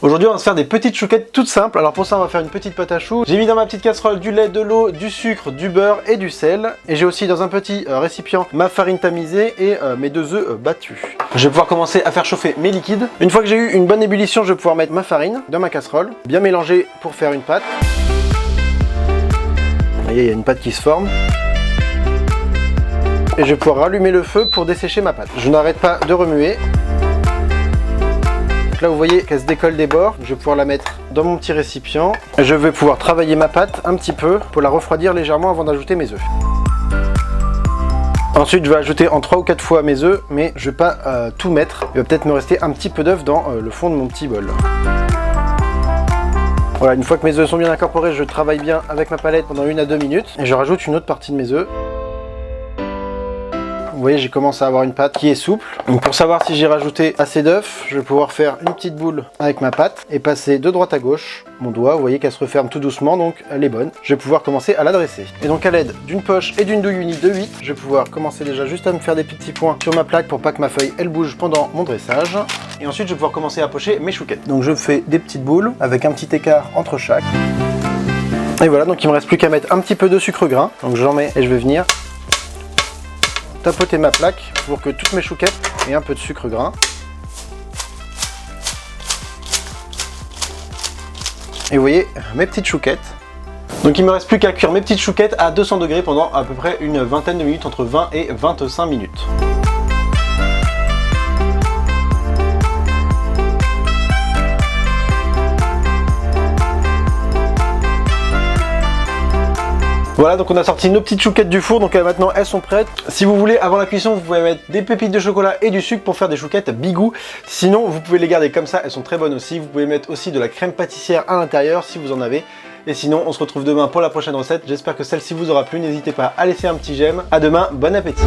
Aujourd'hui on va se faire des petites chouquettes toutes simples. Alors pour ça on va faire une petite pâte à choux. J'ai mis dans ma petite casserole du lait, de l'eau, du sucre, du beurre et du sel. Et j'ai aussi dans un petit récipient ma farine tamisée et mes 2 œufs battus. Je vais pouvoir commencer à faire chauffer mes liquides. Une fois que j'ai eu une bonne ébullition, je vais pouvoir mettre ma farine dans ma casserole, bien mélanger pour faire une pâte. Vous voyez, il y a une pâte qui se forme. Et je vais pouvoir rallumer le feu pour dessécher ma pâte. Je n'arrête pas de remuer. Donc là vous voyez qu'elle se décolle des bords. Je vais pouvoir la mettre dans mon petit récipient. Je vais pouvoir travailler ma pâte un petit peu pour la refroidir légèrement avant d'ajouter mes œufs. Ensuite je vais ajouter en 3 ou 4 fois mes œufs, mais je ne vais pas tout mettre. Il va peut-être me rester un petit peu d'œuf dans le fond de mon petit bol. Voilà, une fois que mes œufs sont bien incorporés, je travaille bien avec ma palette pendant 1 à 2 minutes. Et je rajoute une autre partie de mes œufs. Vous voyez, j'ai commencé à avoir une pâte qui est souple. Donc pour savoir si j'ai rajouté assez d'œufs, je vais pouvoir faire une petite boule avec ma pâte et passer de droite à gauche mon doigt. Vous voyez qu'elle se referme tout doucement, donc elle est bonne. Je vais pouvoir commencer à la dresser. Et donc à l'aide d'une poche et d'une douille unie de 8, je vais pouvoir commencer déjà juste à me faire des petits points sur ma plaque pour pas que ma feuille elle bouge pendant mon dressage. Et ensuite je vais pouvoir commencer à pocher mes chouquettes. Donc je fais des petites boules avec un petit écart entre chaque. Et voilà, donc il me reste plus qu'à mettre un petit peu de sucre grain. Donc j'en mets et je vais venir tapoter ma plaque pour que toutes mes chouquettes aient un peu de sucre grain. Et vous voyez mes petites chouquettes. Donc il me reste plus qu'à cuire mes petites chouquettes à 200 degrés pendant à peu près une vingtaine de minutes, entre 20 et 25 minutes. Voilà, donc on a sorti nos petites chouquettes du four, donc maintenant elles sont prêtes. Si vous voulez, avant la cuisson, vous pouvez mettre des pépites de chocolat et du sucre pour faire des chouquettes bigou. Sinon, vous pouvez les garder comme ça, elles sont très bonnes aussi. Vous pouvez mettre aussi de la crème pâtissière à l'intérieur si vous en avez. Et sinon, on se retrouve demain pour la prochaine recette. J'espère que celle-ci vous aura plu. N'hésitez pas à laisser un petit j'aime. À demain, bon appétit.